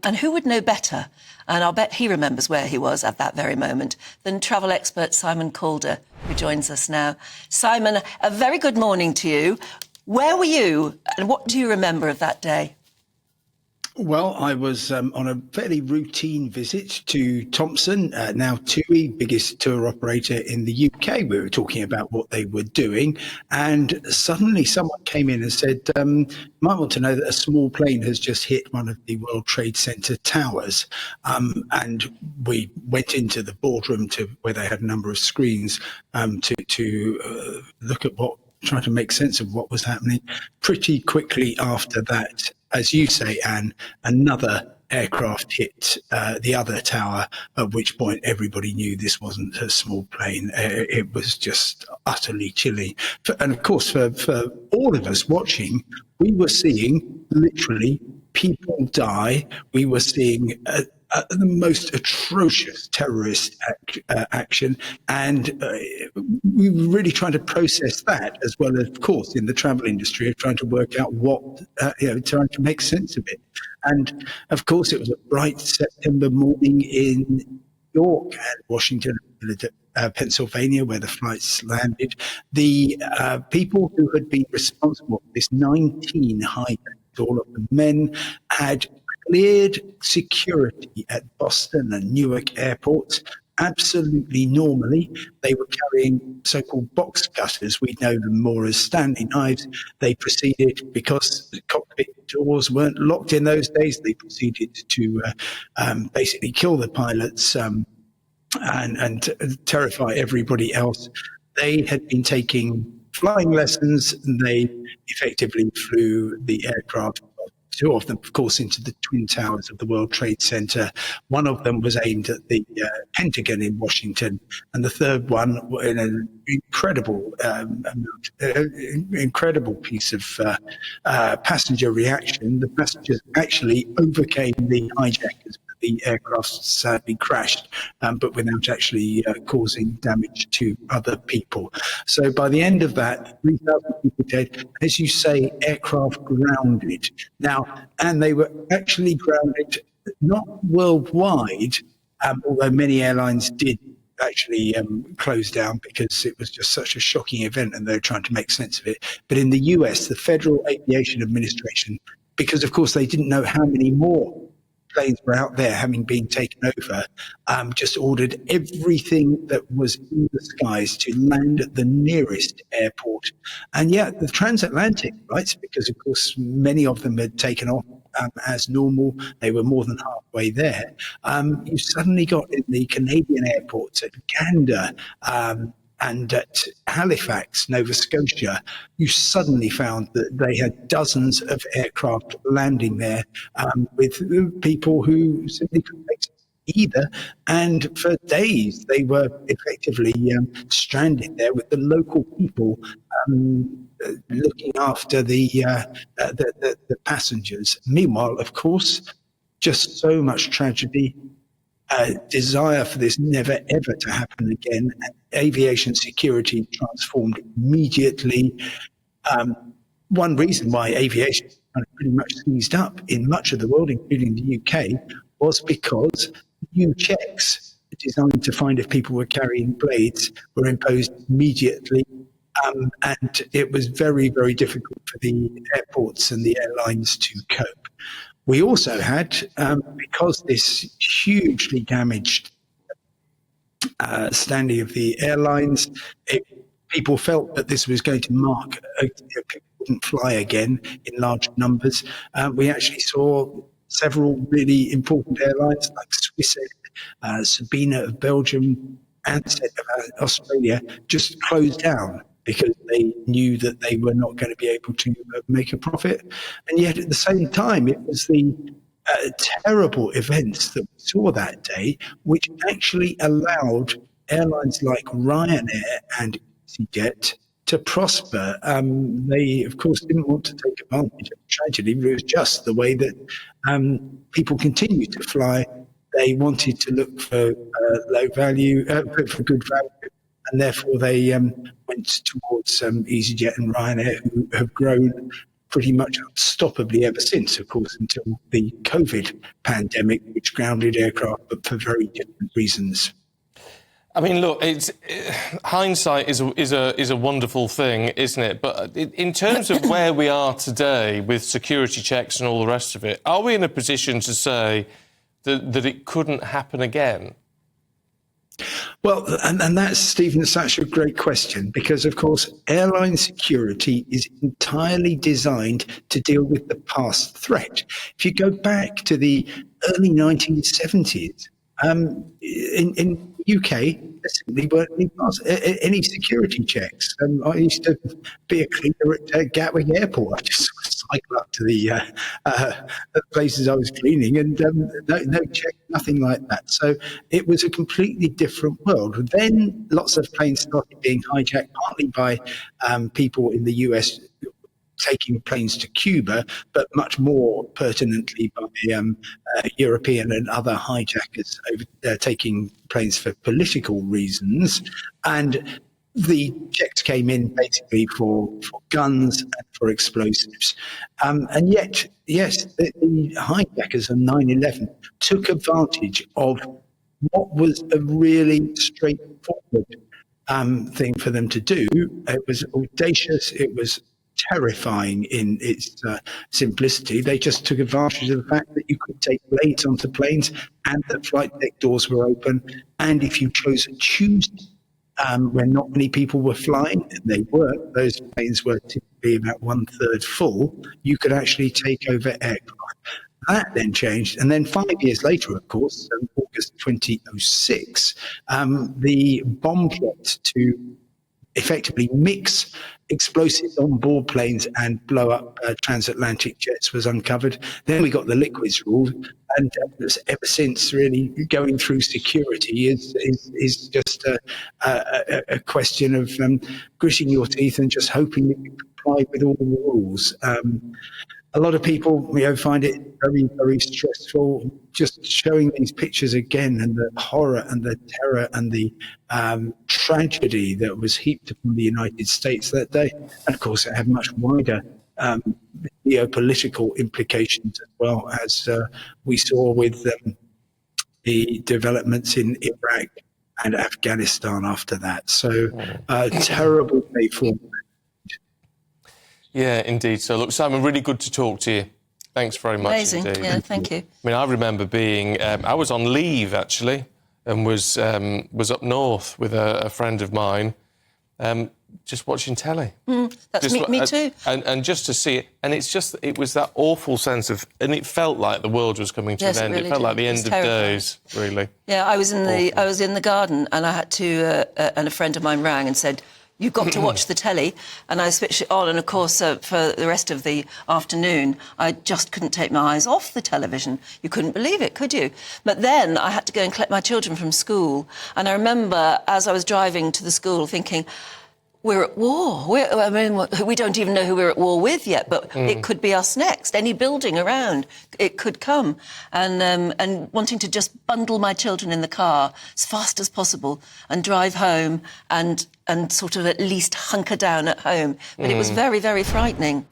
And who would know better, and I'll bet he remembers where he was at that very moment, than travel expert Simon Calder, who joins us now. Simon, a very good morning to you. Where were you, and what do you remember of that day? Well, I was on a fairly routine visit to Thompson, now TUI, biggest tour operator in the UK. We were talking about what they were doing, and suddenly someone came in and said, might want to know that a small plane has just hit one of the World Trade Center towers. And we went into the boardroom where they had a number of screens to look at try to make sense of what was happening. Pretty quickly after that, as you say, Anne, another aircraft hit the other tower, at which point everybody knew this wasn't a small plane. It was just utterly chilling. And of course, for all of us watching, we were seeing literally people die. We were seeing the most atrocious terrorist action, and we were really trying to process that, as well as, of course, in the travel industry, of trying to work out trying to make sense of it. And of course, it was a bright September morning in New York and Washington, Pennsylvania, where the flights landed. The people who had been responsible for this 19 hijacks, all of the men, had cleared security at Boston and Newark airports absolutely normally. They were carrying so-called box cutters. We know them more as Stanley knives. They proceeded, because the cockpit doors weren't locked in those days, they proceeded to basically kill the pilots and terrify everybody else. They had been taking flying lessons, and they effectively flew the aircraft, two of them, of course, into the Twin Towers of the World Trade Center. One of them was aimed at the Pentagon in Washington, and the third one, in an incredible piece of passenger reaction, the passengers actually overcame the hijackers. The aircraft sadly crashed, but without actually causing damage to other people. So by the end of that, 3,000 people dead. As you say, aircraft grounded. Now, and they were actually grounded not worldwide, although many airlines did actually close down because it was just such a shocking event and they were trying to make sense of it. But in the US, the Federal Aviation Administration, because of course they didn't know how many more planes were out there having been taken over, just ordered everything that was in the skies to land at the nearest airport. And yet the transatlantic flights, because of course many of them had taken off as normal, they were more than halfway there. You suddenly got in the Canadian airports at Gander, and at Halifax, Nova Scotia, you suddenly found that they had dozens of aircraft landing there with people who simply couldn't make sense either. And for days, they were effectively stranded there with the local people looking after the passengers. Meanwhile, of course, just so much tragedy. Desire for this never ever to happen again. Aviation security transformed immediately. One reason why aviation pretty much seized up in much of the world, including the UK, was because new checks designed to find if people were carrying blades were imposed immediately. And it was very, very difficult for the airports and the airlines to cope. We also had, because this hugely damaged standing of the airlines, people felt that this was going to mark people wouldn't fly again in large numbers. We actually saw several really important airlines like Swiss Air, Sabena of Belgium, Ansett of Australia just closed down because they knew that they were not going to be able to make a profit. And yet at the same time, it was the terrible events that we saw that day, which actually allowed airlines like Ryanair and EasyJet to prosper. They, of course, didn't want to take advantage of the tragedy, but it was just the way that people continued to fly. They wanted to look for low value, for good value, and therefore they went towards EasyJet and Ryanair, who have grown pretty much unstoppably ever since, of course, until the COVID pandemic, which grounded aircraft, but for very different reasons. I mean, look, hindsight is a wonderful thing, isn't it? But in terms of where we are today with security checks and all the rest of it, are we in a position to say that it couldn't happen again? Well, and that's, Stephen, such a great question, because, of course, airline security is entirely designed to deal with the past threat. If you go back to the early 1970s, in UK, there simply weren't any security checks. I used to be a cleaner at Gatwick Airport. I just sort of cycle up to the places I was cleaning, and no check, nothing like that. So it was a completely different world. Then lots of planes started being hijacked, partly by people in the US taking planes to Cuba, but much more pertinently by European and other hijackers taking planes for political reasons. And the checks came in basically for guns and for explosives. And yet, yes, the hijackers on 9/11 took advantage of what was a really straightforward thing for them to do. It was audacious. It was terrifying in its simplicity. They just took advantage of the fact that you could take blades onto planes and that flight deck doors were open. And if you chose a Tuesday, when not many people were flying, and they weren't, those planes were typically about 1/3 full, you could actually take over aircraft. That then changed. And then 5 years later, of course, August 2006, the bomb plot to effectively mix explosives on board planes and blow up transatlantic jets was uncovered. Then we got the liquids rule, and ever since, really, going through security is just a question of gritting your teeth and just hoping that you comply with all the rules. A lot of people, find it very, very stressful. Just showing these pictures again, and the horror and the terror and the tragedy that was heaped upon the United States that day, and of course, it had much wider geopolitical implications as well, as we saw with the developments in Iraq and Afghanistan after that. So, terrible day forward. Yeah, indeed. So, look, Simon, really good to talk to you. Thanks very much. Amazing. Indeed. Yeah, thank you. I mean, I remember being... I was on leave, actually, and was up north with a friend of mine, just watching telly. That's me too. And just to see it, and it was that awful sense of... And it felt like the world was coming to an end. Really it felt did. like the end of days, really. Yeah, I was in the garden, and I had to... and a friend of mine rang and said, "You've got to watch the telly," and I switched it on, and of course for the rest of the afternoon I just couldn't take my eyes off the television. You couldn't believe it, could you? But then I had to go and collect my children from school, and I remember as I was driving to the school thinking, we're at war. We don't even know who we're at war with yet, but it could be us next. Any building around, it could come. And wanting to just bundle my children in the car as fast as possible and drive home and sort of at least hunker down at home. But it was very, very frightening.